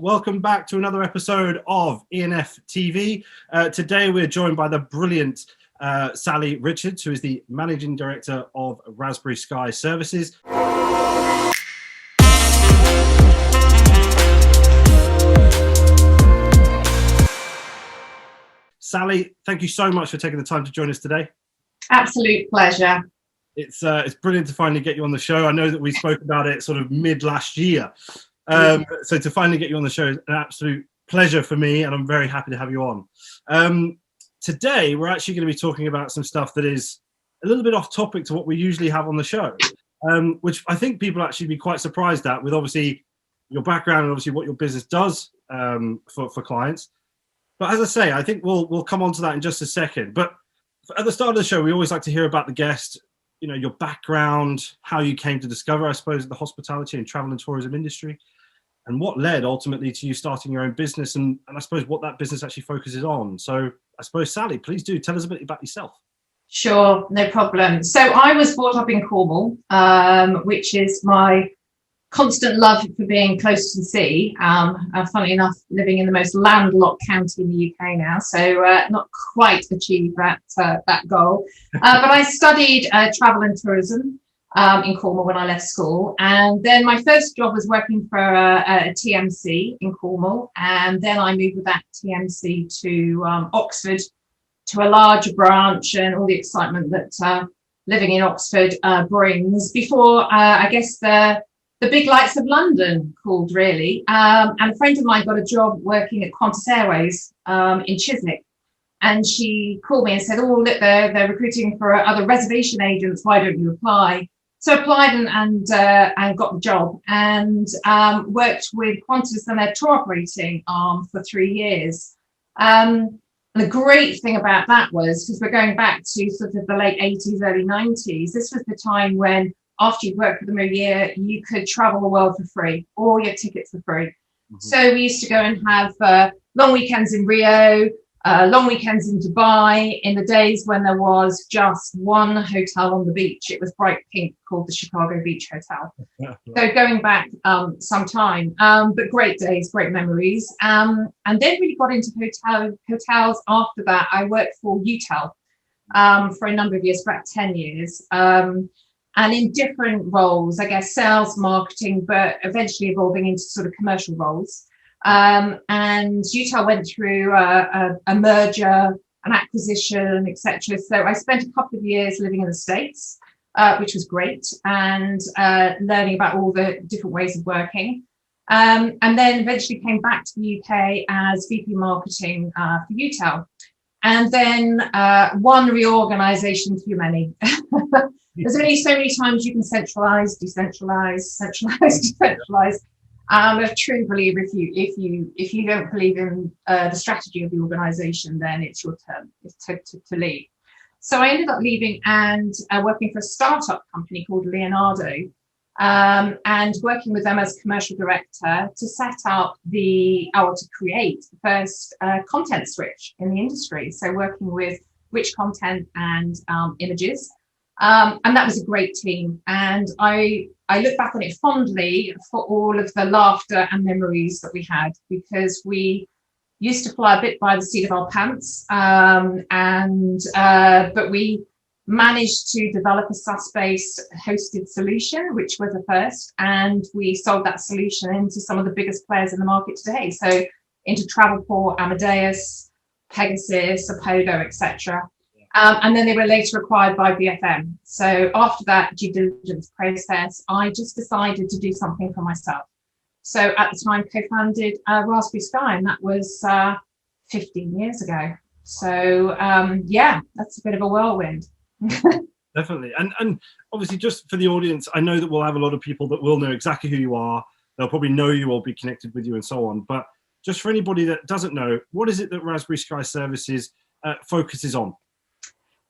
Welcome back to another episode of E&Ftv. Today we're joined by the brilliant Sally Richards, who is the Managing Director of RaspberrySky Services. Sally, thank you so much for taking the time to join us today. Absolute pleasure. It's brilliant to finally get you on the show. I know that we spoke about it sort of mid last year. So to finally get you on the show is an absolute pleasure for me, and I'm very happy to have you on. Today, we're actually going to be talking about some stuff that is a little bit off topic to what we usually have on the show, which I think people actually be quite surprised at, with obviously your background and obviously what your business does for clients. But as I say, I think we'll come on to that in just a second. But at the start of the show, we always like to hear about the guest, you know, your background, how you came to discover, I suppose, the hospitality and travel and tourism industry, and what led ultimately to you starting your own business, and I suppose what that business actually focuses on. So I suppose, Sally, please do tell us a bit about yourself. Sure, no problem. So I was brought up in Cornwall, which is my constant love for being close to the sea. Funnily enough, living in the most landlocked county in the UK now, so not quite achieved that goal. But I studied travel and tourism in Cornwall when I left school, and then my first job was working for a TMC in Cornwall, and then I moved with that TMC to Oxford, to a larger branch, and all the excitement that living in Oxford brings, before I guess the big lights of London called, really. And a friend of mine got a job working at Qantas Airways in Chiswick. And she called me and said, oh, look, they're recruiting for other reservation agents. Why don't you apply? So I applied and got the job, and worked with Qantas and their tour operating arm for 3 years. And the great thing about that was, because we're going back to sort of the late 80s, early 90s, this was the time when after you'd worked with them a year, you could travel the world for free, all your tickets for free. Mm-hmm. So we used to go and have long weekends in Rio, long weekends in Dubai, in the days when there was just one hotel on the beach. It was bright pink, called the Chicago Beach Hotel. Yeah, right. So going back some time, but great days, great memories. And then really got into hotels after that. I worked for UTEL for a number of years, for about 10 years. And in different roles, I guess sales, marketing, but eventually evolving into sort of commercial roles. And UTEL went through a merger, an acquisition, etc. So I spent a couple of years living in the States, which was great, and learning about all the different ways of working. And then eventually came back to the UK as VP Marketing for UTEL. And then one reorganization too many. There's only so many times you can centralize, decentralize, centralize, decentralize. I truly believe if you don't believe in the strategy of the organization, then it's your turn to leave. So I ended up leaving and working for a startup company called Leonardo, and working with them as commercial director to set up to create the first content switch in the industry. So working with rich content and images. And that was a great team. And I look back on it fondly for all of the laughter and memories that we had, because we used to fly a bit by the seat of our pants. But we managed to develop a SaaS-based hosted solution, which was a first. And we sold that solution into some of the biggest players in the market today. So into Travelport, Amadeus, Pegasus, Apodo, etc. And then they were later acquired by BFM. So after that due diligence process, I just decided to do something for myself. So at the time, co-founded RaspberrySky, and that was 15 years ago. So yeah, that's a bit of a whirlwind. Definitely. And obviously, just for the audience, I know that we'll have a lot of people that will know exactly who you are. They'll probably know you or be connected with you and so on. But just for anybody that doesn't know, what is it that RaspberrySky Services focuses on?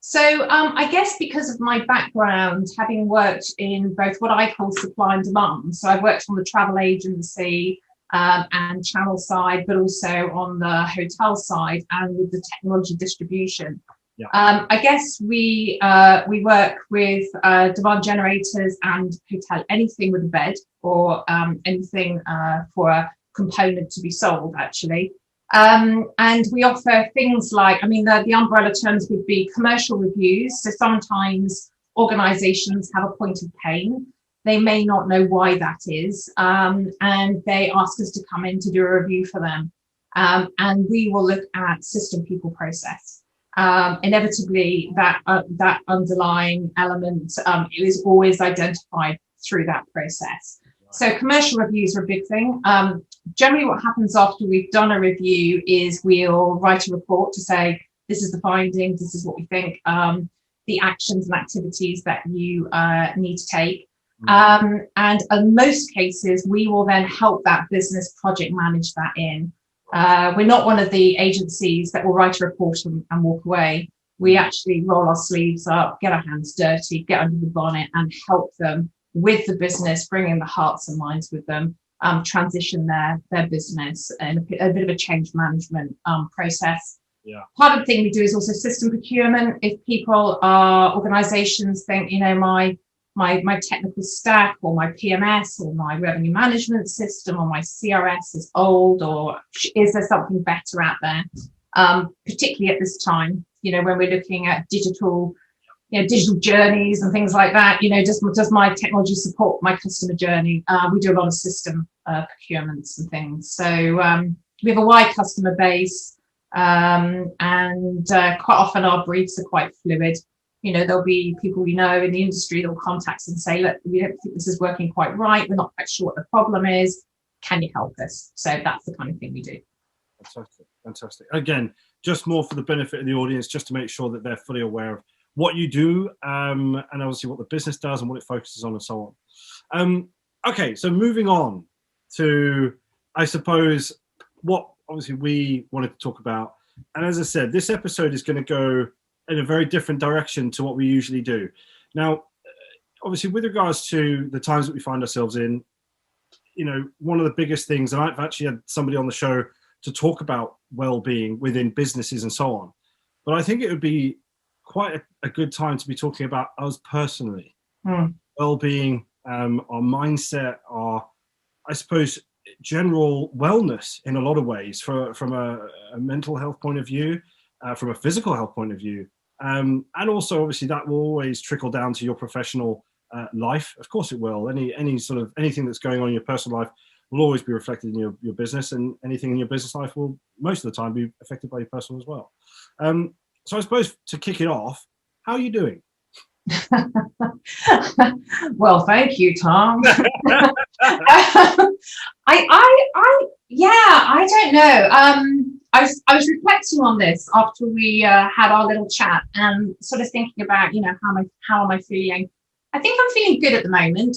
So I guess because of my background, having worked in both what I call supply and demand, so I've worked on the travel agency and channel side, but also on the hotel side and with the technology distribution. Yeah. I guess we work with demand generators and hotel, anything with a bed or anything for component to be sold, actually. And we offer things like, I mean, the umbrella terms would be commercial reviews. So sometimes organizations have a point of pain. They may not know why that is. And they ask us to come in to do a review for them. And we will look at system, people, process. Inevitably, that underlying element is always identified through that process. So commercial reviews are a big thing. Generally, what happens after we've done a review is we'll write a report to say, this is the findings, this is what we think, the actions and activities that you need to take. And in most cases, we will then help that business project manage that in. We're not one of the agencies that will write a report and walk away. We actually roll our sleeves up, get our hands dirty, get under the bonnet and help them with the business, bring in the hearts and minds with them, transition their business and a bit of a change management process. Yeah. Part of the thing we do is also system procurement. If people organizations think, you know, my technical stack or my PMS or my revenue management system or my CRS is old, or is there something better out there? Particularly at this time, you know, when we're looking at digital journeys and things like that, you know, does my technology support my customer journey? We do a lot of system procurements and things. So we have a wide customer base, and quite often our briefs are quite fluid. You know, there'll be people we know in the industry that'll contact us and say, look, we don't think this is working quite right. We're not quite sure what the problem is. Can you help us? So that's the kind of thing we do. Fantastic. Fantastic. Again, just more for the benefit of the audience, just to make sure that they're fully aware of what you do, and obviously what the business does and what it focuses on and so on. Okay, so moving on to, I suppose, what obviously we wanted to talk about. And as I said, this episode is going to go in a very different direction to what we usually do. Now, obviously, with regards to the times that we find ourselves in, you know, one of the biggest things, and I've actually had somebody on the show to talk about well-being within businesses and so on, but I think it would be quite a good time to be talking about us personally. Well-being, our mindset, our, I suppose, general wellness in a lot of ways, from a mental health point of view, from a physical health point of view. And also, obviously, that will always trickle down to your professional life. Of course it will. Anything that's going on in your personal life will always be reflected in your business, and anything in your business life will most of the time be affected by your personal as well. So I suppose to kick it off, how are you doing? Well, thank you, Tom. I don't know. I was reflecting on this after we had our little chat and sort of thinking about, you know, how am I feeling? I think I'm feeling good at the moment.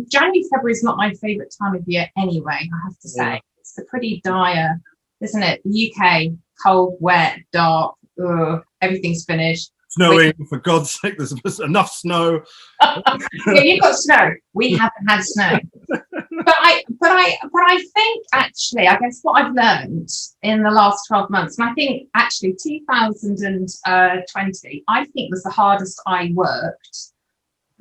January, February is not my favorite time of year anyway, I have to say. Yeah. It's a pretty dire, isn't it? The UK, cold, wet, dark, everything's finished. Snowing, for God's sake, there's enough snow. Yeah, you've got snow. We haven't had snow. But I think actually, I guess what I've learned in the last 12 months, and I think actually 2020, I think was the hardest I worked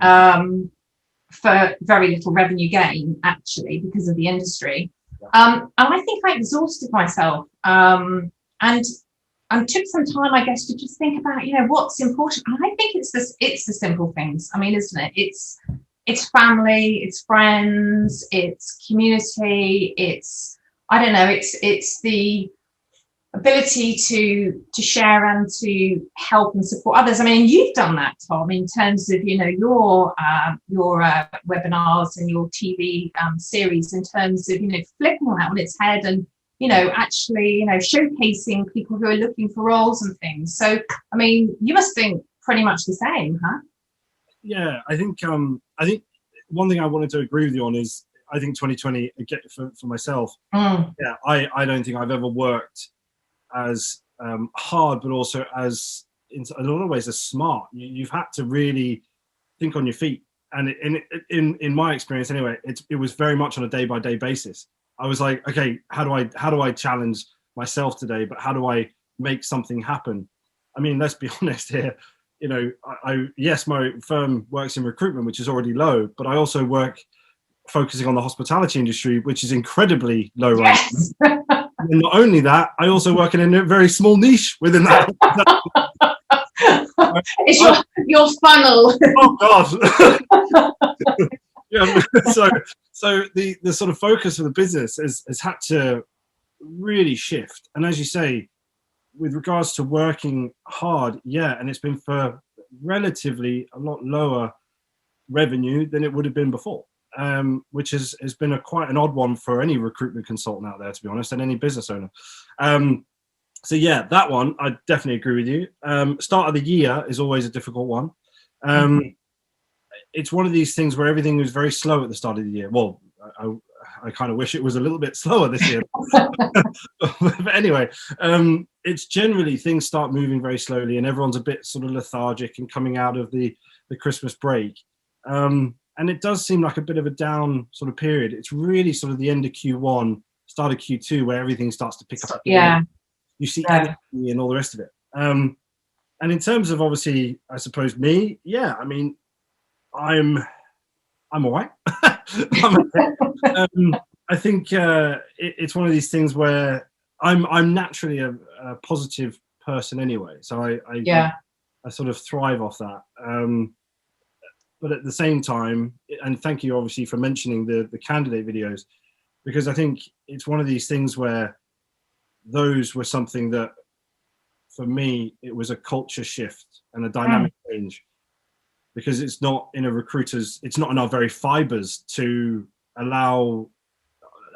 for very little revenue gain, actually, because of the industry. And I think I exhausted myself. And took some time, I guess, to just think about, you know, what's important. And I think it's the simple things. I mean, isn't it? It's family, it's friends, it's community, it's, I don't know, it's the ability to share and to help and support others. I mean, you've done that, Tom, in terms of, you know, your webinars and your TV series, in terms of, you know, flipping that on its head and, you know, actually, you know, showcasing people who are looking for roles and things. So, I mean, you must think pretty much the same, huh? Yeah, I think one thing I wanted to agree with you on is, I think 2020, for myself, yeah, I don't think I've ever worked as hard, but also as, in a lot of ways, as smart. You've had to really think on your feet. And in my experience anyway, it was very much on a day-by-day basis. I was like, okay, how do I challenge myself today? But how do I make something happen? I mean, let's be honest here. You know, yes, my firm works in recruitment, which is already low, but I also work focusing on the hospitality industry, which is incredibly low ranking. Yes. And not only that, I also work in a very small niche within that. It's your funnel. Oh God. Yeah, so the sort of focus of the business has had to really shift. And as you say, with regards to working hard, yeah, and it's been for relatively a lot lower revenue than it would have been before, which has been quite an odd one for any recruitment consultant out there, to be honest, and any business owner. So yeah, that one, I definitely agree with you. Start of the year is always a difficult one. It's one of these things where everything was very slow at the start of the year. Well, I kind of wish it was a little bit slower this year. But anyway, it's generally things start moving very slowly and everyone's a bit sort of lethargic and coming out of the Christmas break. And it does seem like a bit of a down sort of period. It's really sort of the end of Q1, start of Q2, where everything starts to pick up. Yeah. You see energy and all the rest of it. And in terms of obviously, I suppose me, yeah, I mean, I'm all right. I think it's one of these things where I'm naturally a positive person anyway, so I sort of thrive off that. But at the same time, and thank you obviously for mentioning the candidate videos, because I think it's one of these things where those were something that, for me, it was a culture shift and a dynamic change. Because it's not in our very fibers to allow,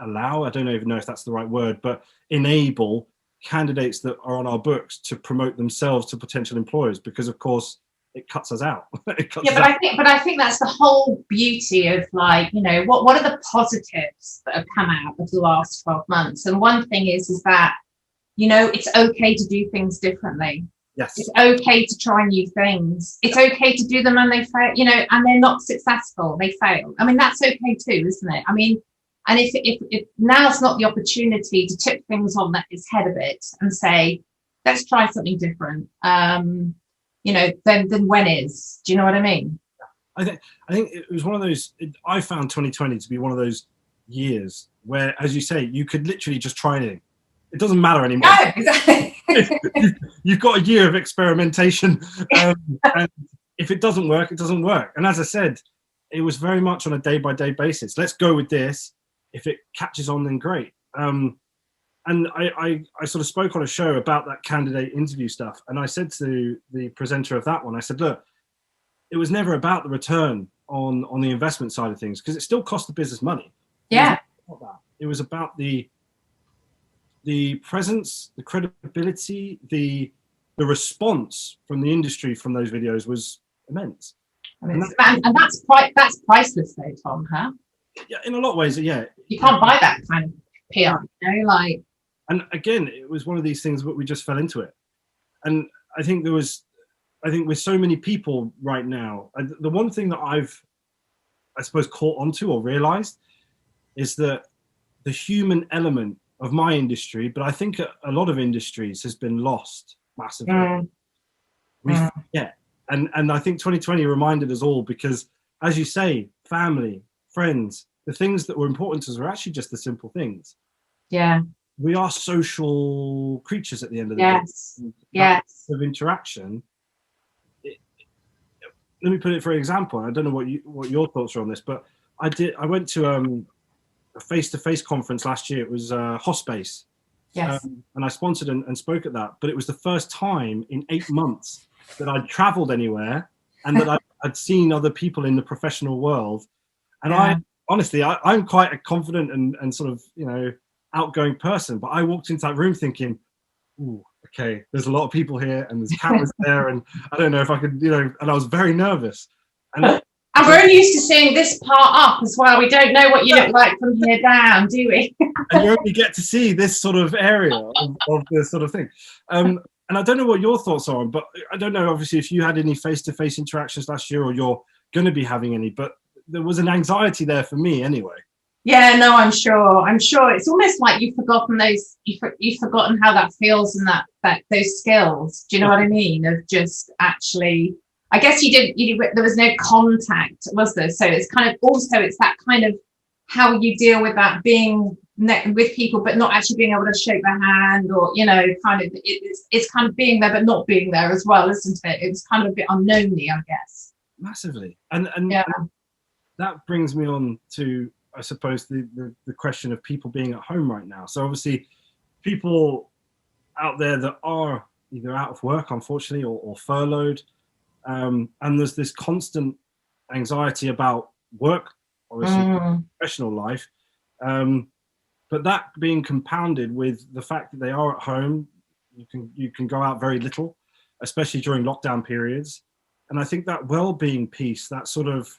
I don't even know if that's the right word, but enable candidates that are on our books to promote themselves to potential employers, because of course it cuts us out. I think that's the whole beauty of, like, you know, what are the positives that have come out of the last 12 months? And one thing is that, you know, it's okay to do things differently. Yes. It's okay to try new things. It's okay to do them and they fail, you know, and they're not successful, they fail. I mean, that's okay too, isn't it? I mean, and if now's not the opportunity to tip things on its head a bit and say, let's try something different, you know, then when is? Do you know what I mean? I think it was one of those, I found 2020 to be one of those years where, as you say, you could literally just try anything. It doesn't matter anymore. No, exactly. You've got a year of experimentation, and if it doesn't work, it doesn't work. And as I said, it was very much on a day-by-day basis. Let's go with this. If it catches on, then great. And I sort of spoke on a show about that candidate interview stuff, and I said to the presenter of that one, I said, look, it was never about the return on the investment side of things, because it still cost the business money. Yeah. It was about the presence, the credibility, the response from the industry from those videos was immense. And that's priceless though, Tom, huh? Yeah, in a lot of ways, yeah. You can't buy that kind of PR, you know, like. And again, it was one of these things where we just fell into it. And I think with so many people right now, the one thing that I've, I suppose, caught onto or realized is that the human element of my industry, but I think a lot of industries, has been lost massively. We forget. And I think 2020 reminded us all, because as you say, family, friends, the things that were important to us were actually just the simple things. Yeah. We are social creatures at the end of the day. Yes. Of interaction. Let me put it for example. I don't know what your thoughts are on this, but I went to a face-to-face conference last year. It was Hotspace. Yes. And I sponsored and spoke at that. But it was the first time in 8 months that I'd traveled anywhere and that I'd seen other people in the professional world. And I'm quite a confident and sort of, you know, outgoing person. But I walked into that room thinking, ooh, okay, there's a lot of people here and there's cameras there. And I don't know if I could, you know, and I was very nervous. And we're only used to seeing this part up as well. We don't know what you look like from here down, do we? And you only get to see this sort of area of this sort of thing. And I don't know what your thoughts are, but I don't know, obviously, if you had any face-to-face interactions last year or you're going to be having any, but there was an anxiety there for me anyway. Yeah, no, I'm sure. It's almost like you've forgotten you've forgotten how that feels and that those skills. Do you know what I mean? Of just actually, I guess there was no contact, was there? So it's kind of, also it's that kind of how you deal with that, being with people but not actually being able to shake their hand, or kind of it's kind of being there but not being there as well, isn't it? It's kind of a bit unknowny, I guess. Massively. And yeah. that brings me on to, I suppose, the question of people being at home right now. So obviously people out there that are either out of work, unfortunately, or furloughed, and there's this constant anxiety about work, obviously, professional life, but that being compounded with the fact that they are at home. You can go out very little, especially during lockdown periods, and I think that well-being piece, that sort of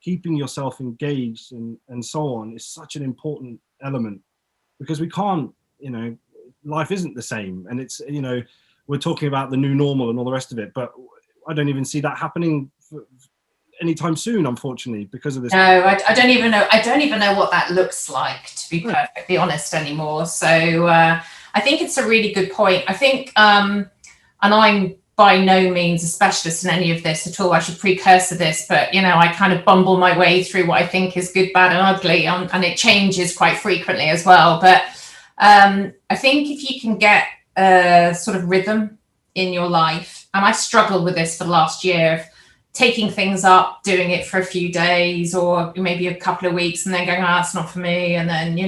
keeping yourself engaged and so on, is such an important element, because we can't, life isn't the same, and it's, we're talking about the new normal and all the rest of it, but I don't even see that happening anytime soon, unfortunately, because of this. No, I don't even know. I don't even know what that looks like, to be perfectly honest, anymore. So I think it's a really good point. I think, and I'm by no means a specialist in any of this at all. I should precursor this, but I kind of bumble my way through what I think is good, bad, and ugly, and it changes quite frequently as well. But I think if you can get a sort of rhythm in your life, and I struggled with this for the last year, of taking things up, doing it for a few days or maybe a couple of weeks, and then going, it's not for me. And then,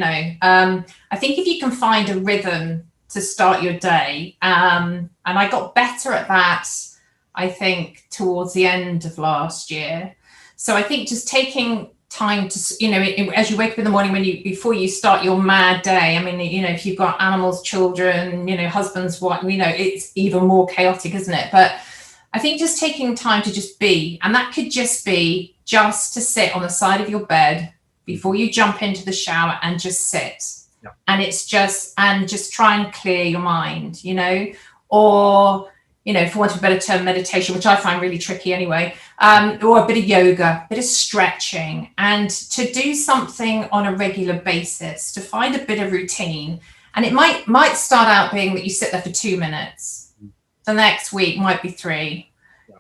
I think if you can find a rhythm to start your day, and I got better at that, I think, towards the end of last year. So I think just taking time to, as you wake up in the morning, before you start your mad day, I mean, if you've got animals, children, husbands, wife, it's even more chaotic, isn't it? But I think just taking time to just be, and that could just be just to sit on the side of your bed before you jump into the shower and just sit. Yeah. And it's just try and clear your mind, or, for want of a better term, meditation, which I find really tricky anyway, or a bit of yoga, a bit of stretching, and to do something on a regular basis, to find a bit of routine. And it might start out being that you sit there for 2 minutes. The next week might be 3.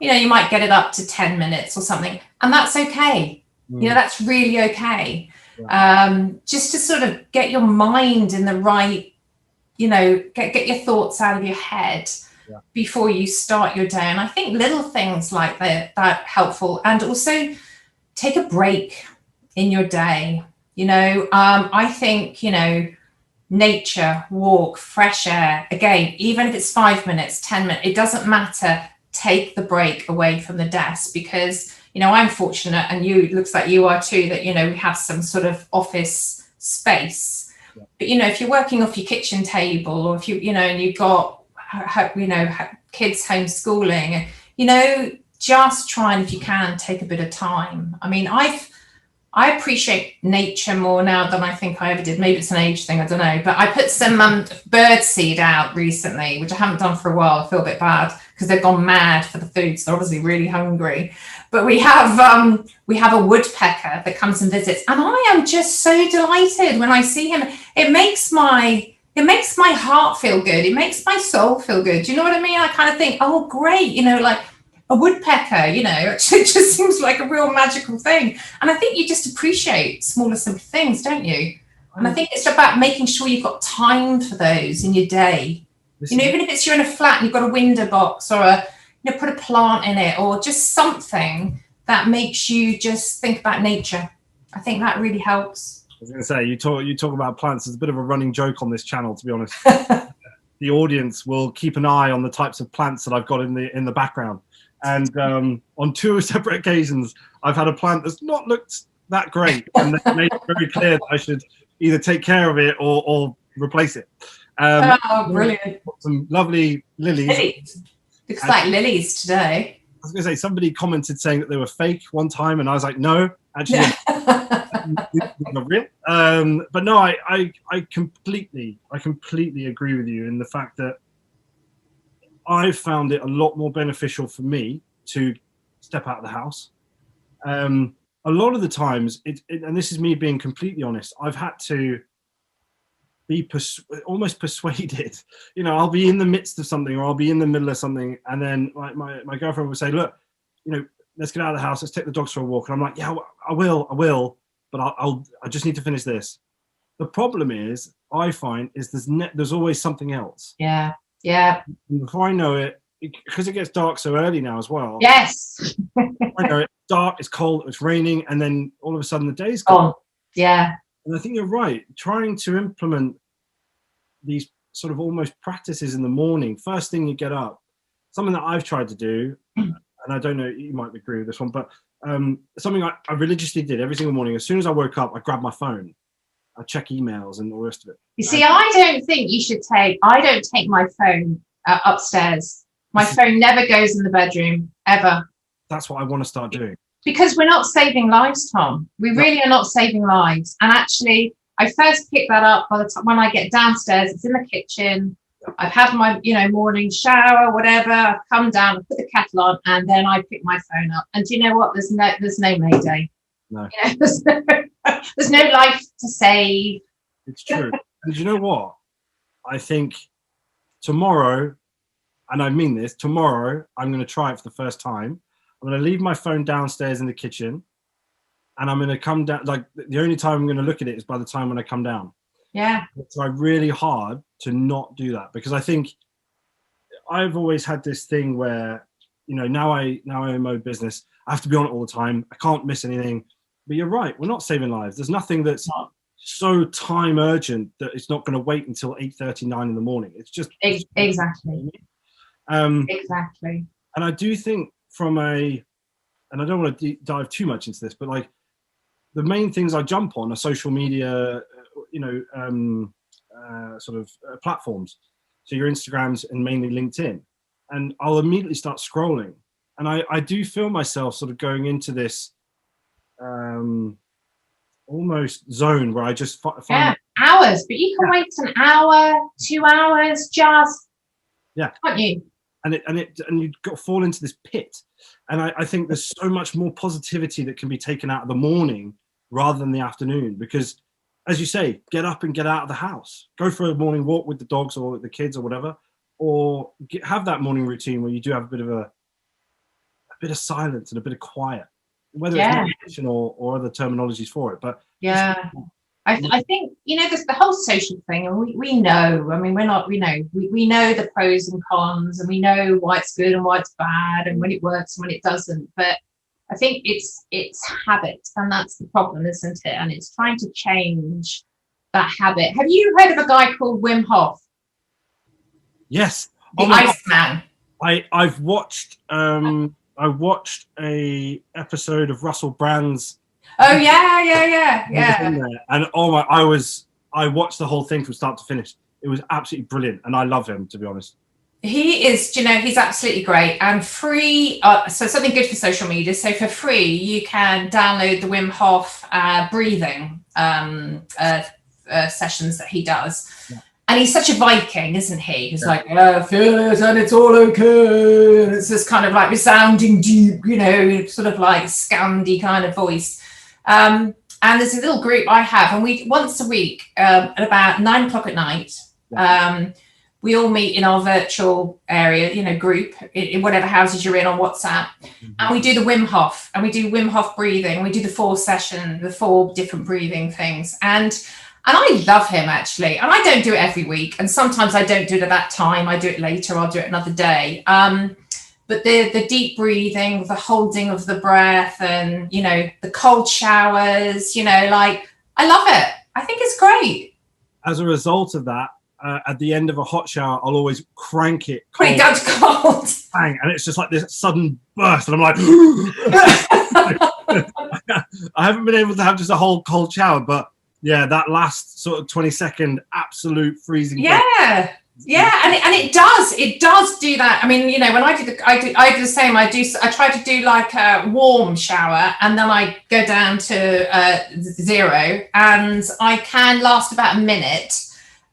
You might get it up to 10 minutes or something, and that's okay. That's really okay. Just to sort of get your mind in the right, get your thoughts out of your head before you start your day. And I think little things like that helpful, and also take a break in your day. I think, nature, walk, fresh air, again, even if it's 5 minutes, 10 minutes, it doesn't matter. Take the break away from the desk, because I'm fortunate, and it looks like you are too, that we have some sort of office space. But if you're working off your kitchen table, or if you and you've got kids homeschooling, just try, and if you can, take a bit of time. I mean, I appreciate nature more now than I think I ever did. Maybe it's an age thing, I don't know. But I put some bird seed out recently, which I haven't done for a while. I feel a bit bad because they've gone mad for the food, so they're obviously really hungry. But we have a woodpecker that comes and visits, and I am just so delighted when I see him. It makes my heart feel good. It makes my soul feel good. Do you know what I mean? I kind of think, oh, great, like a woodpecker, it just seems like a real magical thing. And I think you just appreciate smaller, simple things, don't you? And I think it's about making sure you've got time for those in your day. Even if it's you're in a flat and you've got a window box, or put a plant in it, or just something that makes you just think about nature. I think that really helps. I was going to say, you talk about plants. There's a bit of a running joke on this channel, to be honest. The audience will keep an eye on the types of plants that I've got in the background. And on 2 separate occasions, I've had a plant that's not looked that great, and they made it very clear that I should either take care of it or replace it. Brilliant! Some lovely lilies. Looks like lilies today. I was going to say, somebody commented saying that they were fake one time, and I was like, no, actually, not real. But no, I completely agree with you in the fact that I've found it a lot more beneficial for me to step out of the house. A lot of the times, and this is me being completely honest, I've had to be almost persuaded. I'll be in the midst of something, or I'll be in the middle of something, and then my girlfriend will say, look, let's get out of the house, let's take the dogs for a walk. And I'm like, yeah, I will. but I just need to finish this. The problem is, I find, is there's always something else. Yeah. And before I know it, because it gets dark so early now as well. Yes. I know it's dark, it's cold, it's raining, and then all of a sudden the day's gone. Yeah. And I think you're right. Trying to implement these sort of almost practices in the morning, first thing you get up, something that I've tried to do, and I don't know, you might agree with this one, but something I religiously did every single morning. As soon as I woke up, I grabbed my phone, I check emails and all the rest of it. You see, I don't think you should I don't take my phone upstairs. My phone never goes in the bedroom, ever. That's what I want to start doing. Because we're not saving lives, Tom. We really are not saving lives. And actually, I first pick that up by the time when I get downstairs. It's in the kitchen. I've had my, morning shower, whatever. I've come down, I put the kettle on, and then I pick my phone up. And do you know what? There's no Mayday. No. There's no life to save. It's true. And do you know what? I think tomorrow, and I mean this, tomorrow I'm going to try it for the first time. I'm going to leave my phone downstairs in the kitchen, and I'm going to come down. Like, the only time I'm going to look at it is by the time when I come down. Yeah. I try really hard to not do that, because I think I've always had this thing where, now I own my own business. I have to be on it all the time. I can't miss anything. But you're right. We're not saving lives. There's nothing that's so time urgent that it's not going to wait until 8:39 in the morning. It's just exactly. Exactly. And I do think and I don't want to dive too much into this, but like the main things I jump on are social media, platforms. So your Instagrams and mainly LinkedIn, and I'll immediately start scrolling. And I do feel myself sort of going into this almost zone where I just find hours, but you can wait an hour, 2 hours, just can't you? And you got to fall into this pit. And I think there's so much more positivity that can be taken out of the morning rather than the afternoon, because, as you say, get up and get out of the house, go for a morning walk with the dogs or the kids or whatever, or have that morning routine where you do have a bit of silence and a bit of quiet, whether it's meditation or other terminologies for it. But I think there's the whole social thing, and we know. I mean, we know the pros and cons, and we know why it's good and why it's bad, and when it works and when it doesn't. But I think it's habit, and that's the problem, isn't it? And it's trying to change that habit. Have you heard of a guy called Wim Hof? Yes, the Iceman. I've watched. I watched a episode of Russell Brand's. Oh yeah. And I watched the whole thing from start to finish. It was absolutely brilliant, and I love him, to be honest. He is, he's absolutely great and free. So something good for social media. So for free, you can download the Wim Hof breathing sessions that he does. Yeah. And he's such a Viking, isn't he? He's like, feel it and it's all okay. And it's this kind of like resounding deep, sort of like Scandi kind of voice. And there's a little group I have, and we once a week at about 9 o'clock at night, we all meet in our virtual area, group in whatever houses you're in on WhatsApp, and we do the Wim Hof, and we do Wim Hof breathing. We do the 4 different breathing things, and I love him, actually. And I don't do it every week, and sometimes I don't do it at that time. I do it later. I'll do it another day. But the deep breathing, the holding of the breath, and the cold showers, I love it. I think it's great. As a result of that, at the end of a hot shower, I'll always crank it cold. Put it down to cold. Bang, and it's just like this sudden burst, and I'm like, I haven't been able to have just a whole cold shower, but yeah, that last sort of 20-second absolute freezing. Yeah, and it does do that. I mean, when I do the same. I try to do like a warm shower, and then I go down to 0, and I can last about a minute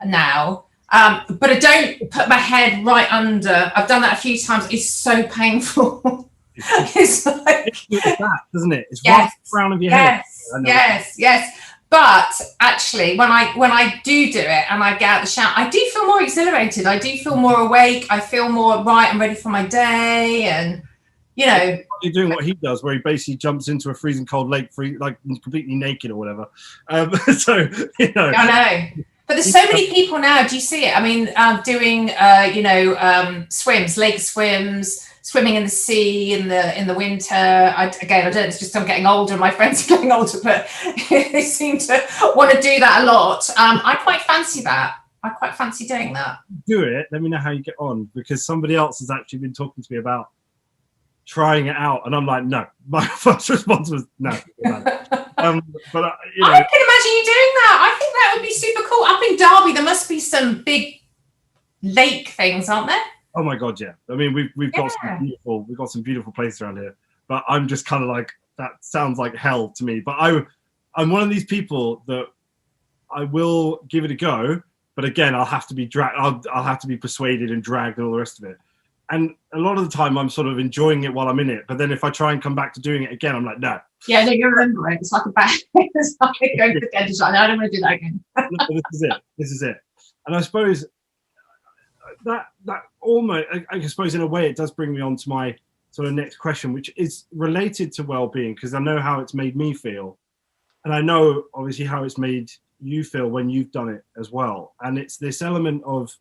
now. But I don't put my head right under. I've done that a few times. It's so painful. It's like, it's that, doesn't it? It's right around of your head. Yes. But actually, when I do it and I get out the shower, I do feel more exhilarated. I do feel more awake. I feel more right. I'm ready for my day, and you know. You're doing what he does, where he basically jumps into a freezing cold lake, like completely naked or whatever. So, you know. I know. But there's so many people now. Do you see it? I mean, doing swims, lake swims, swimming in the sea in the winter. I don't know. It's just I'm getting older. My friends are getting older, but they seem to want to do that a lot. I quite fancy that. I quite fancy doing that. Do it. Let me know how you get on, because somebody else has actually been talking to me about trying it out, and I'm like, no. My first response was no. But you know, I can imagine you doing that. I think that would be super cool. Up in Derby, there must be some big lake things, aren't there? Oh my god, yeah. I mean, we've got some beautiful places around here, but I'm just kind of like, that sounds like hell to me. But I'm one of these people that I will give it a go, but again, I'll have to be dragged. I'll have to be persuaded and dragged and all the rest of it. And a lot of the time, I'm sort of enjoying it while I'm in it. But then if I try and come back to doing it again, I'm like, no. Yeah, no, you remember it. It's like a bad. It's like going to the dentist. Like, no, I don't want to do that again. No, this is it. And I suppose that almost, I suppose in a way, it does bring me on to my sort of next question, which is related to well-being, because I know how it's made me feel, and I know obviously how it's made you feel when you've done it as well. And it's this element of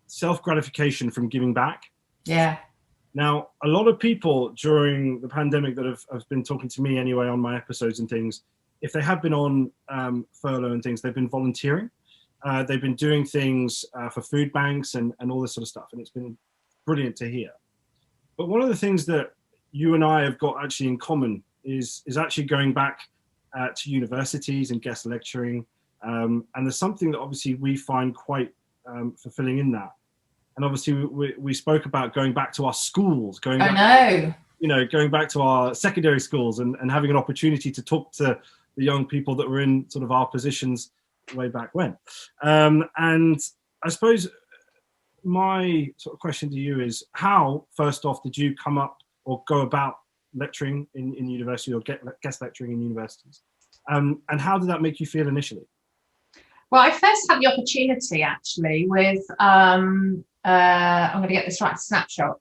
self-gratification from giving back. Yeah. Now, a lot of people during the pandemic that have been talking to me anyway on my episodes and things, if they have been on furlough and things, they've been volunteering. They've been doing things for food banks and all this sort of stuff. And it's been brilliant to hear. But one of the things that you and I have got actually in common is actually going back to universities and guest lecturing. And there's something that obviously we find quite fulfilling in that. And obviously we spoke about going back to our schools, going back to our secondary schools and having an opportunity to talk to the young people that were in sort of our positions way back when. And I suppose my sort of question to you is, how, first off, did you come up or go about lecturing in university or guest lecturing in universities? And how did that make you feel initially? Well, I first had the opportunity actually with, I'm going to get this right, Snapshot,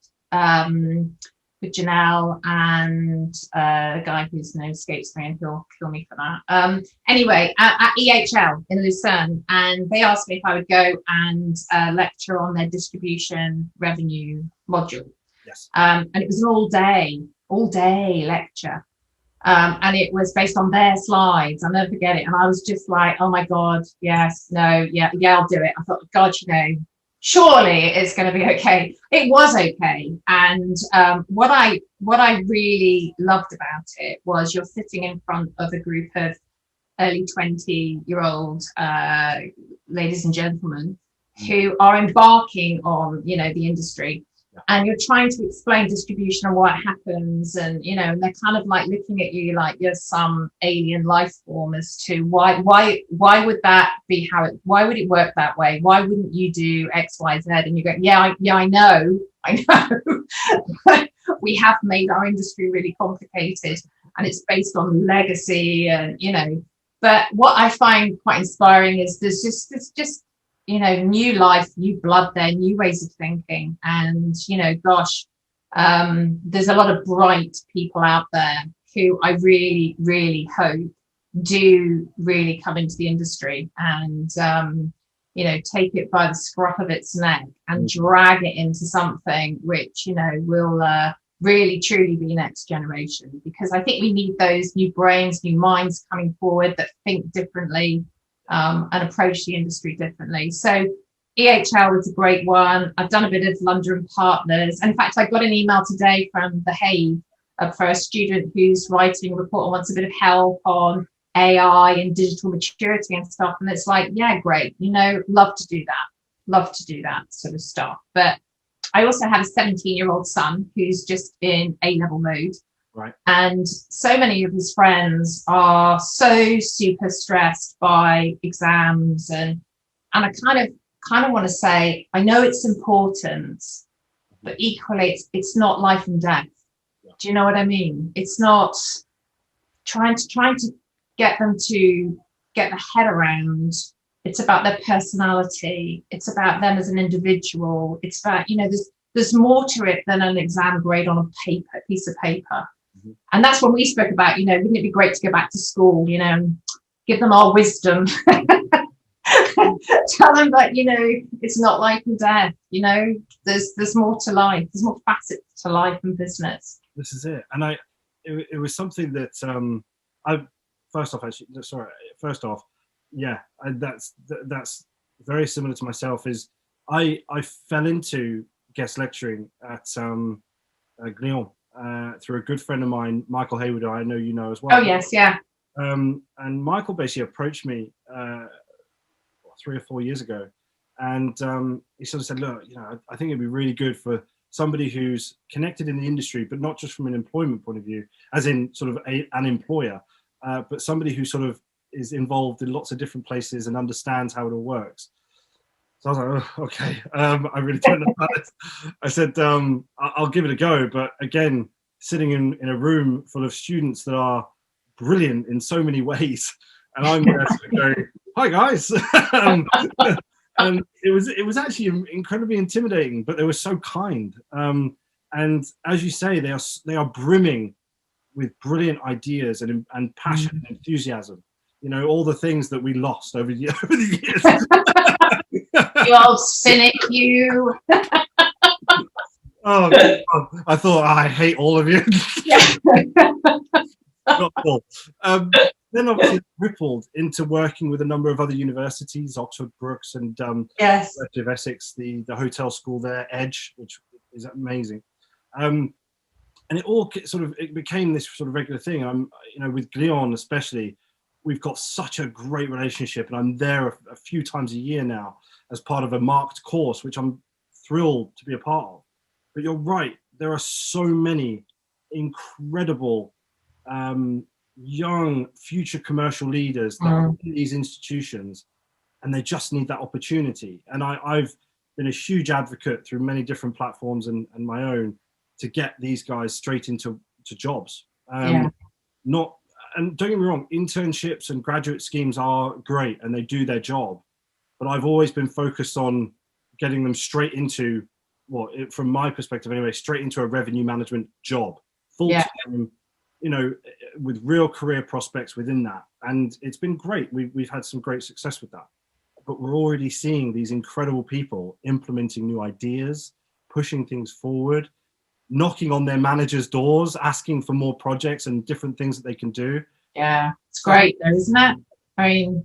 with Janelle and a guy whose name escapes me and he'll kill me for that. Anyway, at EHL in Lucerne, and they asked me if I would go and lecture on their distribution revenue module. Yes. And it was an all day lecture. And it was based on their slides. I'll never forget it. And I was just like, oh my God, yes, no, yeah, I'll do it. I thought, God, surely it's going to be okay. It was okay. And what I really loved about it was you're sitting in front of a group of early 20-year-old ladies and gentlemen who are embarking on, the industry. And you're trying to explain distribution and what happens, and and they're kind of like looking at you like you're some alien life form as to why would that be why would it work that way? Why wouldn't you do X, Y, Z? And you go, I know. We have made our industry really complicated, and it's based on legacy, and But what I find quite inspiring is there's just new life, new blood there, new ways of thinking. And, there's a lot of bright people out there who I really, really hope do really come into the industry and, take it by the scruff of its neck and drag it into something which, will really, truly be next generation. Because I think we need those new brains, new minds coming forward that think differently, and approach the industry differently. So EHL was a great one. I've done a bit of London Partners. And in fact, I got an email today from The Hague for a student who's writing a report and wants a bit of help on AI and digital maturity and stuff. And it's like, yeah, great. Love to do that sort of stuff. But I also have a 17-year-old son who's just in A-level mode. Right. And so many of his friends are so super stressed by exams, and I kind of want to say, I know it's important, but equally it's not life and death. Yeah. Do you know what I mean? It's not trying to get them to get the head around. It's about their personality. It's about them as an individual. It's about, there's more to it than an exam grade on a piece of paper. And that's when we spoke about, wouldn't it be great to go back to school, and give them our wisdom. Tell them that, it's not life and death, there's more to life. There's more facets to life and business. This is it. And it was something that first off, that's very similar to myself. Is I fell into guest lecturing at Glion through a good friend of mine, Michael Hayward, I know you know as well. Oh yes, yeah. And Michael basically approached me 3 or 4 years ago, and he sort of said, look, I think it'd be really good for somebody who's connected in the industry, but not just from an employment point of view, as in sort of an employer, but somebody who sort of is involved in lots of different places and understands how it all works. So I was like, oh, okay, I really don't know about it. I said, I'll give it a go. But again, sitting in a room full of students that are brilliant in so many ways, and I'm there sort of going, hi guys. And it was actually incredibly intimidating, but they were so kind. And as you say, they are brimming with brilliant ideas and passion and enthusiasm. All the things that we lost over the years. You old cynic, you. Oh, God. I thought, I hate all of you. Not cool. Then obviously rippled into working with a number of other universities, Oxford Brookes and yes. University of Essex, the hotel school there, Edge, which is amazing. And it all it became this sort of regular thing. With Glion especially, we've got such a great relationship, and I'm there a few times a year now as part of a marked course, which I'm thrilled to be a part of. But you're right, there are so many incredible young future commercial leaders that are in these institutions, and they just need that opportunity. And I've been a huge advocate through many different platforms and my own to get these guys straight into jobs. And don't get me wrong, internships and graduate schemes are great and they do their job, but I've always been focused on getting them straight into, from my perspective anyway, straight into a revenue management job, full time, with real career prospects within that. And it's been great. We've had some great success with that, but we're already seeing these incredible people implementing new ideas, pushing things forward, knocking on their managers' doors, asking for more projects and different things that they can do. Yeah, it's great though, isn't it? I mean,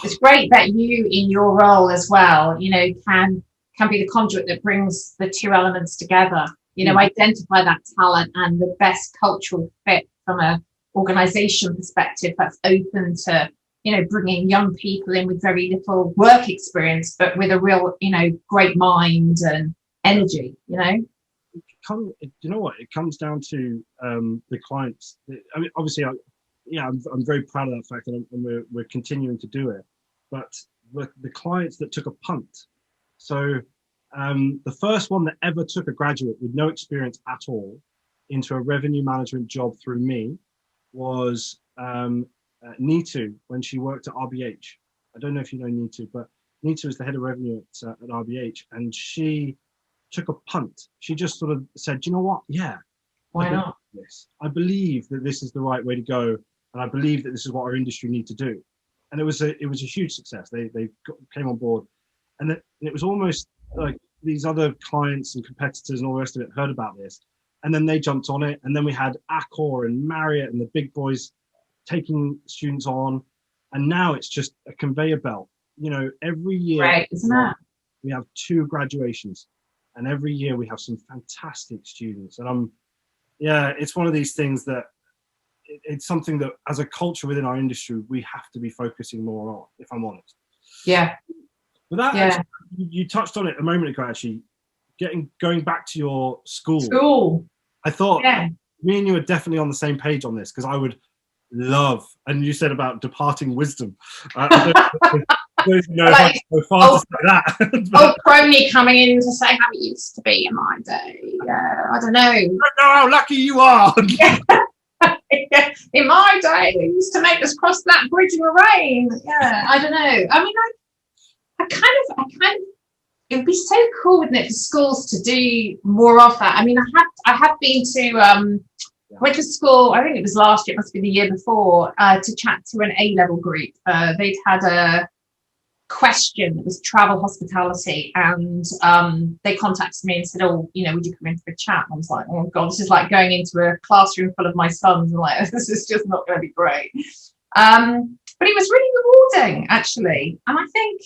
it's great that you, in your role as well, can be the conduit that brings the two elements together. Identify that talent and the best cultural fit from a organization perspective that's open to, bringing young people in with very little work experience, but with a real, great mind and energy, You know what? It comes down to the clients. I mean, obviously, I'm very proud of that fact, and we're continuing to do it. But the clients that took a punt. So the first one that ever took a graduate with no experience at all into a revenue management job through me was Neetu when she worked at RBH. I don't know if you know Neetu, but Neetu is the head of revenue at RBH, and she took a punt. She just sort of said, you know what? Yeah. Why not? I believe that this is the right way to go. And I believe that this is what our industry needs to do. And it was a huge success. They came on board. And it was almost like these other clients and competitors and all the rest of it heard about this. And then they jumped on it. And then we had Accor and Marriott and the big boys taking students on. And now it's just a conveyor belt. Every year, right, isn't it? We have 2 graduations. And every year we have some fantastic students. And it's one of these things that it's something that as a culture within our industry, we have to be focusing more on, if I'm honest. Yeah. But that, actually, you touched on it a moment ago, actually, going back to your school. I thought me and you are definitely on the same page on this, because I would love, and you said about departing wisdom. I don't know how to go far to say that. Old crony coming in to say how it used to be in my day. I don't know. You don't know how lucky you are. In my day, they used to make us cross that bridge in the rain. Yeah, I don't know. I mean, it would be so cool, wouldn't it, for schools to do more of that? I mean, I have been to went to school, I think it was last year, it must be the year before, to chat to an A-level group. They'd had a question that was travel hospitality, and they contacted me and said, oh, you know, would you come in for a chat? And I was like, oh god, this is like going into a classroom full of my sons, and like, this is just not going to be great. But it was really rewarding, actually. And I think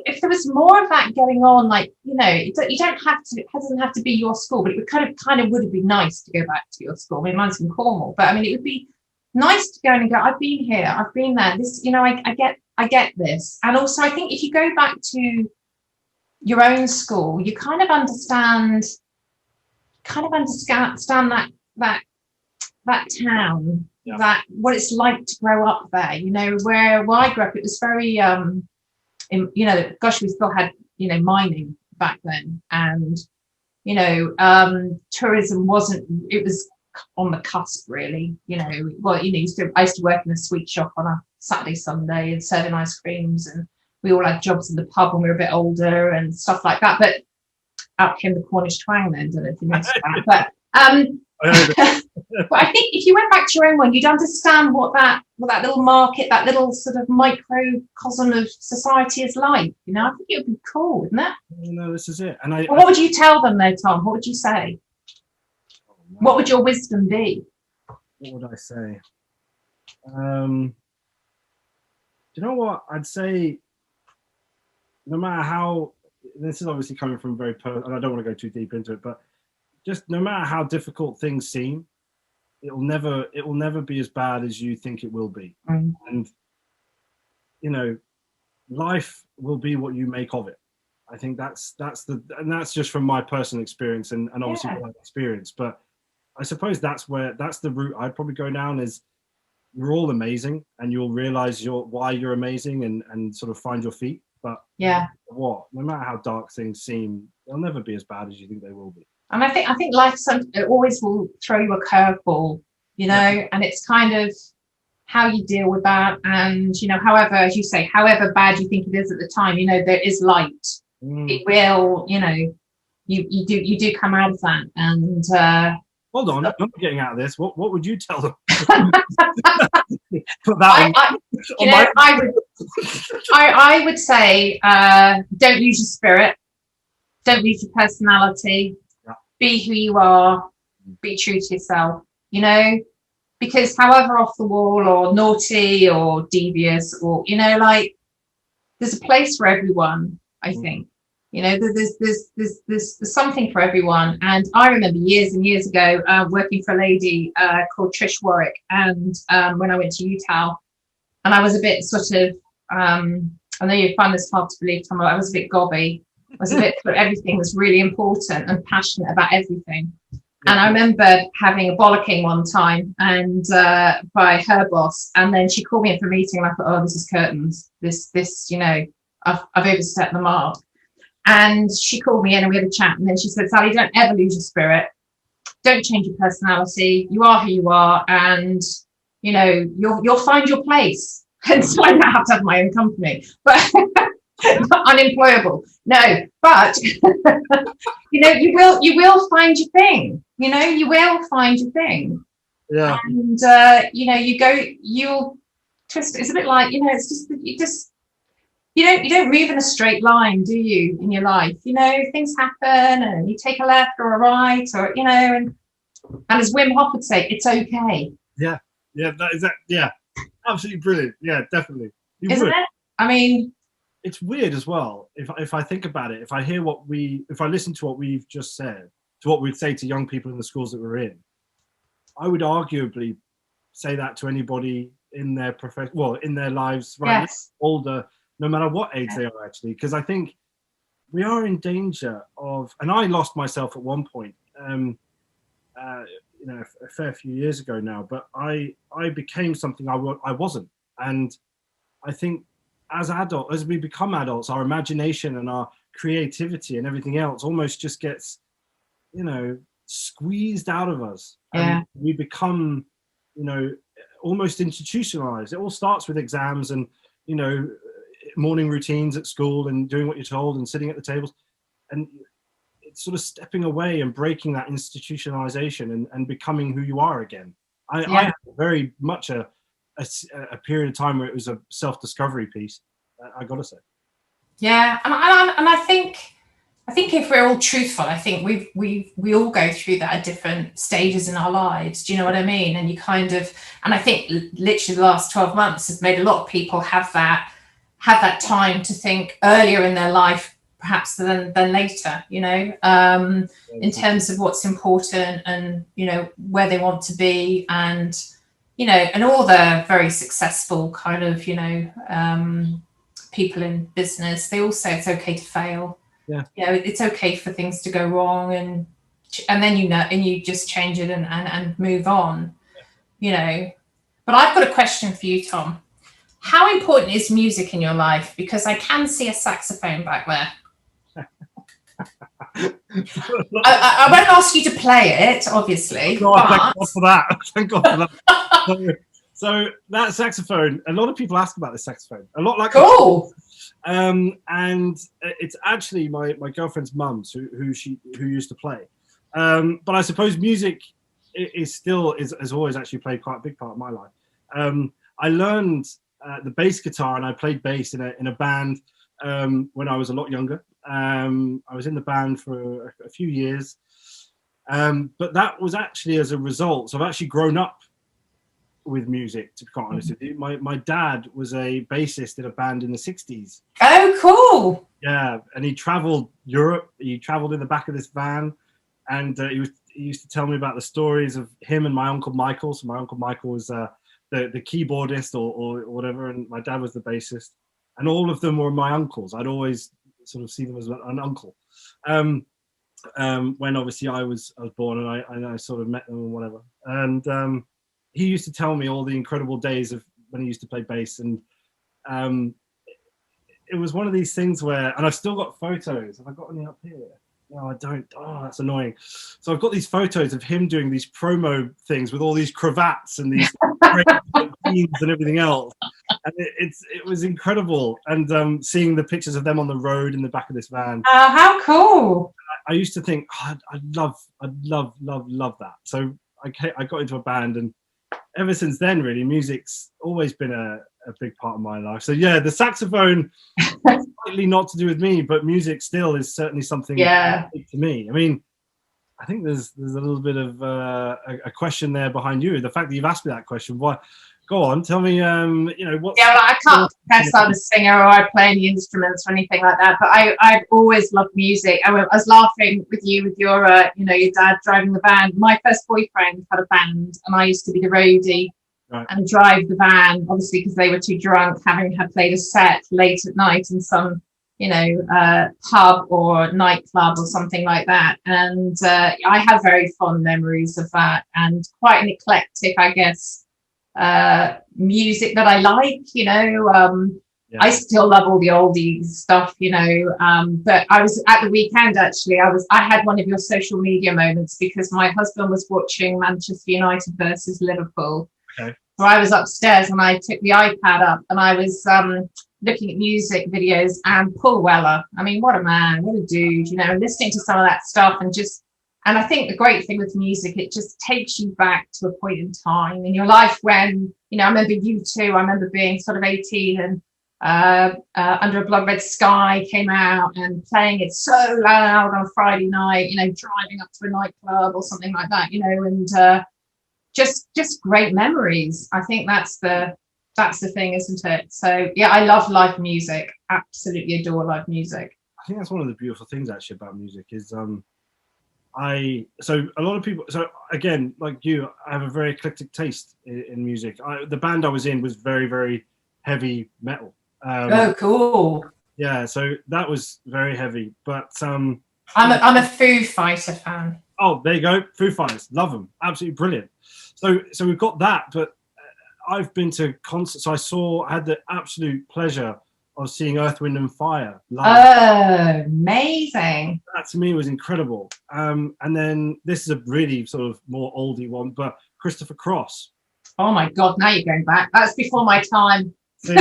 if there was more of that going on, like, you know, you don't have to, it doesn't have to be your school, but it would kind of would have been nice to go back to your school. I mean, mine's in Cornwall, but I mean, it would be nice to go in and go, I've been here, I've been there. This, you know, I get this. And also, I think if you go back to your own school, you kind of understand that town, yeah. that what it's like to grow up there. You know, where I grew up, it was very you know, gosh, we still had, you know, mining back then, and you know, tourism wasn't, it was on the cusp, really. You know, well, you know, I used to work in a sweet shop on a Saturday, Sunday, and serving ice creams, and we all had jobs in the pub when we were a bit older and stuff like that. But out came the Cornish twang then, don't know if you noticed that. But but I think if you went back to your own one, you'd understand what that little market, that little sort of microcosm of society is like. You know, I think it would be cool, wouldn't it? No, this is it. And what would you tell them though, Tom? What would you say? What would your wisdom be? What would I say? Do you know what? I'd say, no matter how, this is obviously coming from very personal, and I don't want to go too deep into it, but just no matter how difficult things seem, it will never be as bad as you think it will be. Mm. And, you know, life will be what you make of it. I think that's just from my personal experience and obviously my experience. But I suppose that's the route I'd probably go down, is you're all amazing and you'll realize why you're amazing and sort of find your feet. But yeah, no matter how dark things seem, they'll never be as bad as you think they will be. And I think life it always will throw you a curveball, you know, and it's kind of how you deal with that. And, you know, however, as you say, however bad you think it is at the time, you know, there is light. It will, you know, you do come out of that. And hold on, I'm not getting out of this. What would you tell them? I would say, don't lose your spirit, don't lose your personality. Be who you are, be true to yourself, you know, because however off the wall or naughty or devious or, you know, like, there's a place for everyone, I think. You know, there's something for everyone. And I remember years and years ago working for a lady called Trish Warwick, and when I went to UTAL, and I was a bit sort of, I know you find this hard to believe, Tom, I was a bit gobby. I was a bit, but everything was really important and passionate about everything. And I remember having a bollocking one time, and by her boss, and then she called me in for a meeting, and I thought, oh, this is curtains. This, you know, I've overstepped the mark. And she called me in and we had a chat, and then she said, Sally, don't ever lose your spirit. Don't change your personality. You are who you are, and you know, you'll find your place. And so I now have to have my own company. But unemployable. No, but you know, you will find your thing. You know, you will find your thing. Yeah. And you know, you'll twist. It's a bit like, you know, it's just you don't move in a straight line, do you, in your life? You know, things happen, and you take a left or a right, or you know, and as Wim Hof would say, it's okay. Yeah, that is that. Yeah, absolutely brilliant. Yeah, definitely. Isn't it? I mean, it's weird as well. If I think about it, if I listen to what we've just said, to what we'd say to young people in the schools that we're in, I would arguably say that to anybody in their in their lives right now, older, no matter what age they are, actually, because I think we are in danger of, and I lost myself at one point, you know, a fair few years ago now, but I became something I wasn't. And I think as we become adults, our imagination and our creativity and everything else almost just gets, you know, squeezed out of us. And we become, you know, almost institutionalized. It all starts with exams, and, you know, morning routines at school and doing what you're told and sitting at the tables, and it's sort of stepping away and breaking that institutionalization and becoming who you are again. I had very much a period of time where it was a self-discovery piece, I gotta say. Yeah, and I think if we're all truthful, I think we all go through that at different stages in our lives. Do you know what I mean? And you kind of, and I think literally the last 12 months has made a lot of people have that time to think earlier in their life, perhaps than later. You know, in terms of what's important and where they want to be, and and all the very successful kind of people in business, they all say it's okay to fail. Yeah, it's okay for things to go wrong, and then you just change it and move on. But I've got a question for you, Tom. How important is music in your life? Because I can see a saxophone back there. I won't ask you to play it, obviously. Oh, thank God for that. Thank God for that. So that saxophone, a lot of people ask about this saxophone. A lot like cool. And it's actually my girlfriend's mum's who used to play. But I suppose music has always actually played quite a big part of my life. I learned the bass guitar, and I played bass in a band when I was a lot younger. I was in the band for a few years, but that was actually as a result. So I've actually grown up with music, to be quite honest with you. My dad was a bassist in a band in the 60s. Oh, cool. Yeah, and he traveled Europe. He traveled in the back of this van, and he used to tell me about the stories of him and my Uncle Michael. So my Uncle Michael was the keyboardist or whatever, and my dad was the bassist, and all of them were my uncles. I'd always sort of see them as an uncle. When obviously I was born, and I sort of met them and whatever. And he used to tell me all the incredible days of when he used to play bass, and it was one of these things where, and I've still got photos. Have I got any up here? No, I don't. Oh, that's annoying. So I've got these photos of him doing these promo things with all these cravats and these jeans and everything else. And it was incredible. And seeing the pictures of them on the road in the back of this van. How cool. I used to think, I'd love that. So I got into a band, and ever since then, really, music's always been a big part of my life. So yeah, the saxophone, slightly not to do with me, but music still is certainly something big to me. I mean, I think there's a little bit of a question there behind you. The fact that you've asked me that question, why? Go on, tell me. What? Yeah, well, I can't confess I'm a singer or I play any instruments or anything like that. But I've always loved music. I was laughing with you with your, your dad driving the van. My first boyfriend had a band, and I used to be the roadie and drive the van, obviously because they were too drunk, having had played a set late at night in some, pub or nightclub or something like that. And I have very fond memories of that, and quite an eclectic, I guess, music that I like. I still love all the oldies stuff, but I was at the weekend, actually, I had one of your social media moments because my husband was watching Manchester United versus Liverpool. Okay. So I was upstairs and I took the iPad up and I was looking at music videos, and Paul Weller, I mean, what a man, what a dude, listening to some of that stuff, and I think the great thing with music, it just takes you back to a point in time in your life when, I remember you too. I remember being sort of 18 and Under a Blood Red Sky came out and playing it so loud on a Friday night, driving up to a nightclub or something like that, and just great memories. I think that's the thing, isn't it? So yeah, I love live music. Absolutely adore live music. I think that's one of the beautiful things actually about music is so a lot of people, so again, like you, I have a very eclectic taste in music. The band I was in was very, very heavy metal. Oh, cool. Yeah, so that was very heavy, but I'm a Foo Fighter fan. Oh, there you go. Foo Fighters, love them, absolutely brilliant. So we've got that, but I've been to concerts. So I had the absolute pleasure of seeing Earth, Wind and Fire live. Oh, amazing. That to me was incredible. And then this is a really sort of more oldie one, but Christopher Cross. Oh my God, now you're going back. That's before my time. So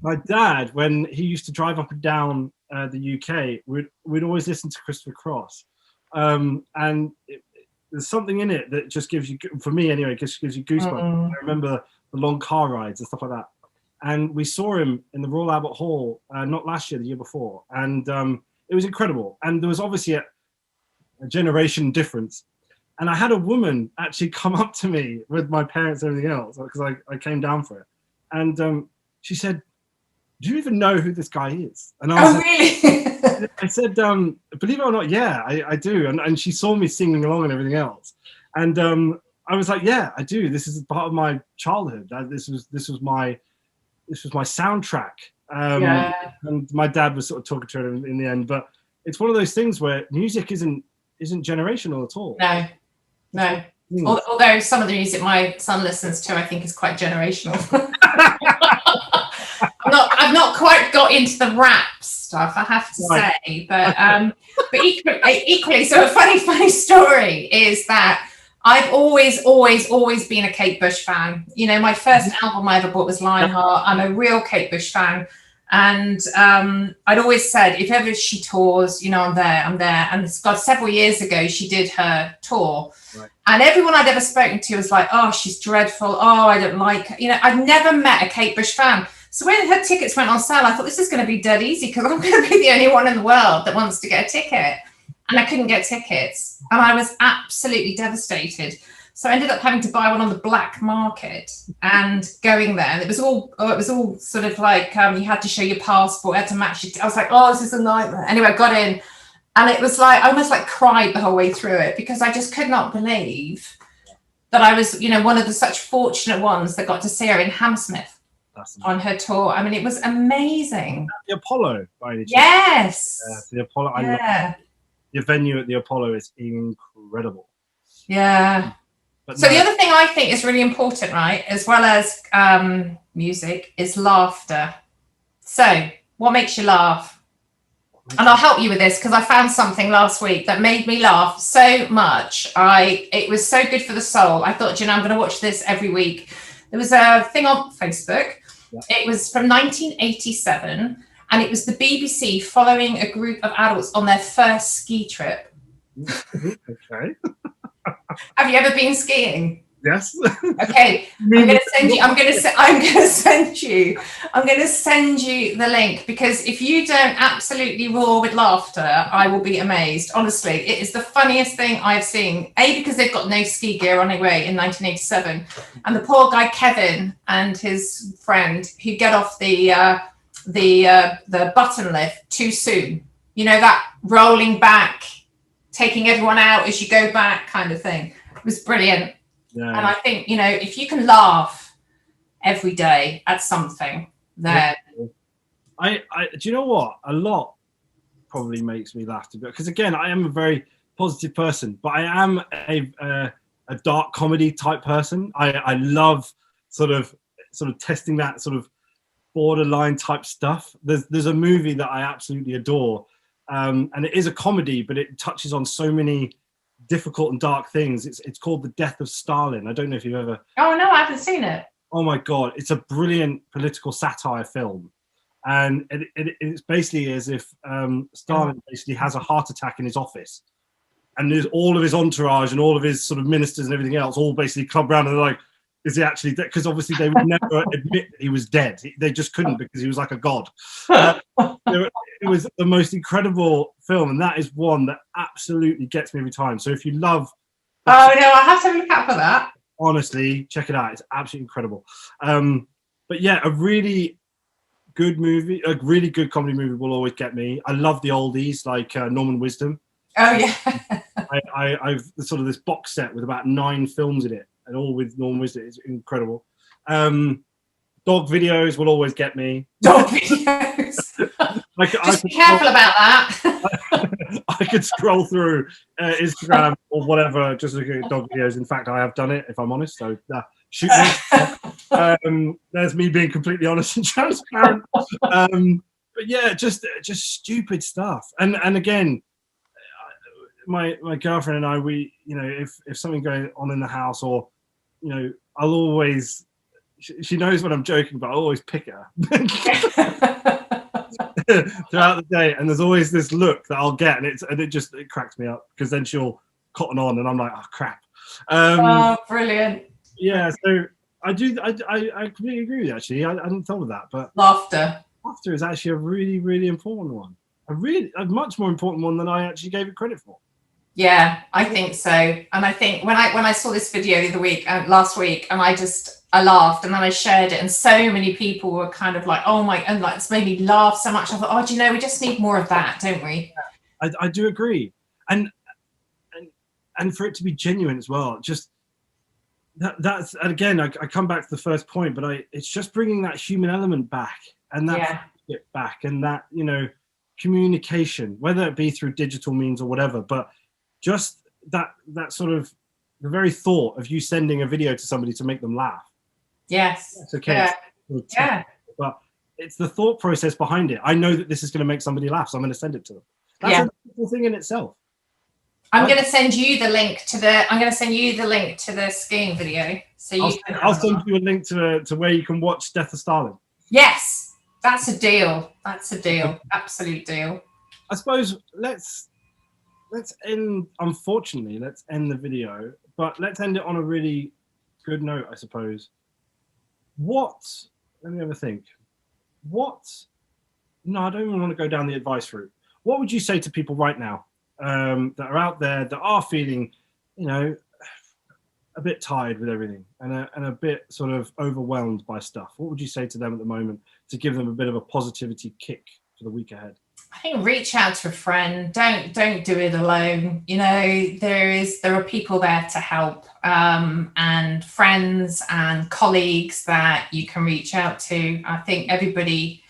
My dad, when he used to drive up and down the UK, we'd always listen to Christopher Cross, and there's something in it that just gives you, for me anyway, just gives you goosebumps. I remember the long car rides and stuff like that. And we saw him in the Royal Albert Hall, not last year, the year before, and it was incredible. And there was obviously a generation difference. And I had a woman actually come up to me with my parents and everything else, because I came down for it. And she said, "Do you even know who this guy is?" And I was like, really? I said, "Believe it or not, yeah, I do." And she saw me singing along and everything else. And I was like, "Yeah, I do. This is part of my childhood. This was my soundtrack." And my dad was sort of talking to her in the end. But it's one of those things where music isn't generational at all. No. Although some of the music my son listens to, I think, is quite generational. I've not quite got into the rap stuff, I have to say, but equally, so a funny story is that I've always been a Kate Bush fan. You know, my first album I ever bought was Lionheart. I'm a real Kate Bush fan. And I'd always said, if ever she tours, you know, I'm there. And God, several years ago, she did her tour. Right. And everyone I'd ever spoken to was like, "Oh, she's dreadful. Oh, I don't like her." You know, I'd never met a Kate Bush fan. So when her tickets went on sale, I thought, this is going to be dead easy, because I'm going to be the only one in the world that wants to get a ticket. And I couldn't get tickets. And I was absolutely devastated. So I ended up having to buy one on the black market and going there. And it was all sort of like, you had to show your passport, had to match it. I was like, "Oh, this is a nightmare." Anyway, I got in, and it was like, I almost like cried the whole way through it, because I just could not believe that I was, you know, one of the such fortunate ones that got to see her in Hammersmith on her tour. I mean, it was amazing. The Apollo, by any chance? Yes. The Apollo. I love the venue at the Apollo is incredible. Yeah. But so the other thing I think is really important, right, as well as music, is laughter. So what makes you laugh? And I'll help you with this, because I found something last week that made me laugh so much. It was so good for the soul. I thought, you know, I'm going to watch this every week. There was a thing on Facebook. Yeah. It was from 1987, and it was the BBC following a group of adults on their first ski trip. Okay. Have you ever been skiing? Yes. Okay. I'm going to send you the link, because if you don't absolutely roar with laughter, I will be amazed. Honestly, it is the funniest thing I've seen. Because they've got no ski gear anyway in 1987, and the poor guy Kevin and his friend who get off the button lift too soon. You know, that rolling back, taking everyone out as you go back kind of thing. It was brilliant. Yeah. And I think, you know, if you can laugh every day at something, then I do you know what? A lot probably makes me laugh, because again, I am a very positive person, but I am a dark comedy type person. I love sort of testing that sort of borderline type stuff. There's a movie that I absolutely adore. And it is a comedy, but it touches on so many difficult and dark things. It's called The Death of Stalin. I don't know if you've ever... Oh, no, I haven't seen it. Oh, my God. It's a brilliant political satire film. And it's basically as if Stalin basically has a heart attack in his office. And there's all of his entourage and all of his sort of ministers and everything else all basically club around, and they're like, is he actually dead? Because obviously they would never admit he was dead. They just couldn't, because he was like a god. It was the most incredible film, and that is one that absolutely gets me every time. So if you love... Oh, no, I have to look out for that. Honestly, check it out. It's absolutely incredible. But yeah, a really good movie, a really good comedy movie will always get me. I love the oldies, like Norman Wisdom. Oh, yeah. I've sort of this box set with about 9 films in it, and all with Norman Wisdom. It's incredible. Dog videos will always get me. Dog videos. Just be careful about that. I could scroll through Instagram or whatever just looking at dog videos. In fact, I have done it, if I'm honest. So shoot me. There's me being completely honest and transparent. But yeah, just stupid stuff. And again, my girlfriend and I, we, you know, if something going on in the house, or, you know, she knows when I'm joking, but I always pick her throughout the day, and there's always this look that I'll get, and it cracks me up, because then she'll cotton on, and I'm like, oh crap. Oh, brilliant. Yeah, so I completely agree with you, actually. I hadn't thought of that, but Laughter is actually a really, really important one. A much more important one than I actually gave it credit for. Yeah, I think so. And I think when I saw this video the other week, last week, and I laughed, and then I shared it, and so many people were kind of like, oh my, and like, it's made me laugh so much. I thought, oh, do you know, we just need more of that, don't we? I do agree. And for it to be genuine as well, just that's, and again, I come back to the first point, but it's just bringing that human element back, and that back, and that, you know, communication, whether it be through digital means or whatever, but just that sort of, the very thought of you sending a video to somebody to make them laugh. Yes. It's okay. Yeah. But it's the thought process behind it. I know that this is going to make somebody laugh, so I'm going to send it to them. That's a beautiful thing in itself. I'm going to send you the link to the skiing video. So I'll send you a link to where you can watch Death of Stalin. Yes, that's a deal. That's a deal. Absolute deal. I suppose let's end. Unfortunately, let's end the video, but let's end it on a really good note, I suppose. Let me have a think. No, I don't even want to go down the advice route. What would you say to people right now that are out there that are feeling, you know, a bit tired with everything, and a bit sort of overwhelmed by stuff? What would you say to them at the moment to give them a bit of a positivity kick for the week ahead? I think reach out to a friend. Don't do it alone. You know, there are people there to help, and friends and colleagues that you can reach out to. I think everybody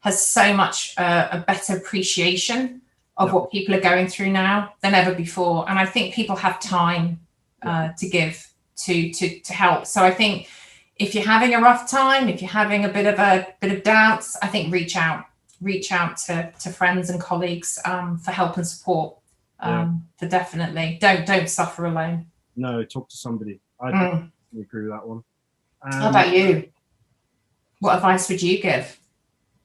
has so much a better appreciation of what people are going through now than ever before, and I think people have time to give to help. So I think if you're having a rough time, if you're having a bit of doubts, I think reach out to friends and colleagues for help and support. For definitely don't suffer alone. No, talk to somebody. I definitely agree with that one. How about you? What advice would you give?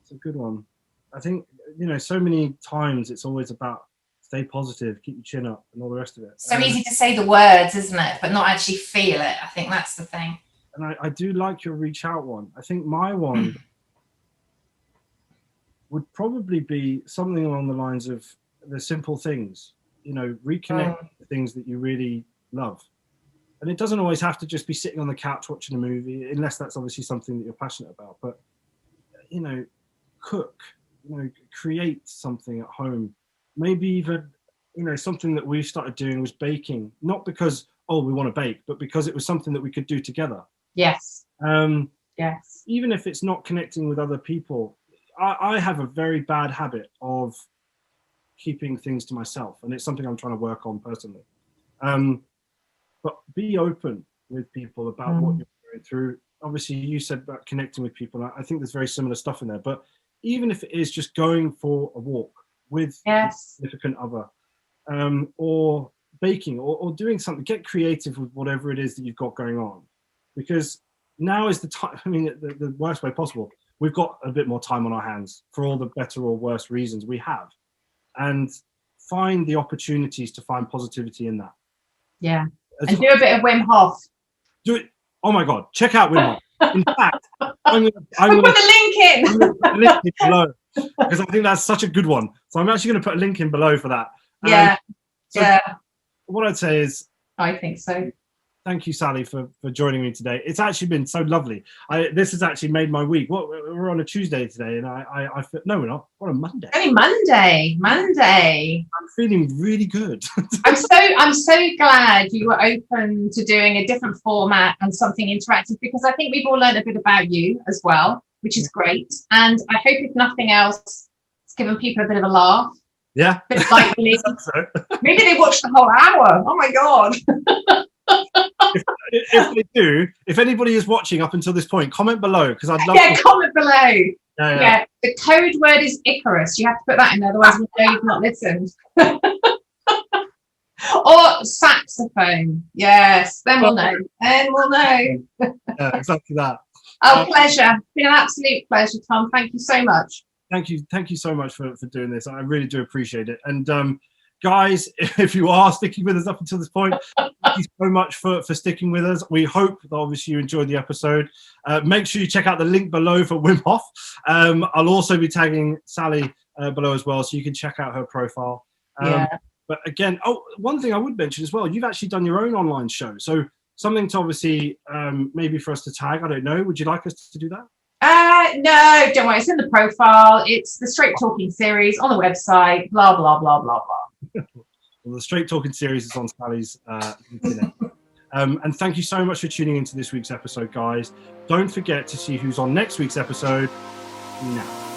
It's a good one. I think, you know, so many times it's always about stay positive, keep your chin up, and all the rest of it. So easy to say the words, isn't it? But not actually feel it. I think that's the thing. And I do like your reach out one. I think my one would probably be something along the lines of the simple things, you know, reconnect with the things that you really love. And it doesn't always have to just be sitting on the couch watching a movie, unless that's obviously something that you're passionate about. But, you know, cook, you know, create something at home. Maybe even, you know, something that we started doing was baking, not because, oh, we want to bake, but because it was something that we could do together. Yes. Yes. Even if it's not connecting with other people, I have a very bad habit of keeping things to myself, and it's something I'm trying to work on personally. But be open with people about what you're going through. Obviously, you said about connecting with people. I think there's very similar stuff in there. But even if it is just going for a walk with a significant other, or baking, or doing something, get creative with whatever it is that you've got going on, because now is the time. I mean, the worst way possible. We've got a bit more time on our hands for all the better or worse reasons we have, and find the opportunities to find positivity in that. Yeah, and do a bit of Wim Hof. Do it. Oh my God, check out Wim Hof. In fact, I'm put the link in. I'm gonna put a link in below, because I think that's such a good one. So I'm actually going to put a link in below for that. What I'd say is, I think so. Thank you, Sally, for joining me today. It's actually been so lovely. This has actually made my week. We're on a Tuesday today, and I feel, no, we're not. We're on a Monday. Only Monday. I'm feeling really good. I'm so glad you were open to doing a different format and something interactive, because I think we've all learned a bit about you as well, which is great. And I hope, if nothing else, it's given people a bit of a laugh. Yeah. A bit lively. Maybe they watched the whole hour. Oh my God. If they do, if anybody is watching up until this point, comment below, because I'd love to. Comment below. Yeah. The code word is Icarus. You have to put that in, otherwise we know you've not listened. Or saxophone. Yes, then we'll know. Yeah, exactly that. Oh, pleasure. It's been an absolute pleasure, Tom. Thank you so much. Thank you so much for doing this. I really do appreciate it. And guys, if you are sticking with us up until this point, thank you so much for sticking with us. We hope that obviously you enjoyed the episode. Make sure you check out the link below for Wim Hof. I'll also be tagging Sally below as well, so you can check out her profile. But again, one thing I would mention as well, you've actually done your own online show. So something to obviously maybe for us to tag, I don't know. Would you like us to do that? No, don't worry. It's in the profile. It's the Straight Talking series on the website, blah, blah, blah, blah, blah. Well, the Straight Talking series is on Sally's LinkedIn. And thank you so much for tuning into this week's episode, guys. Don't forget to see who's on next week's episode now.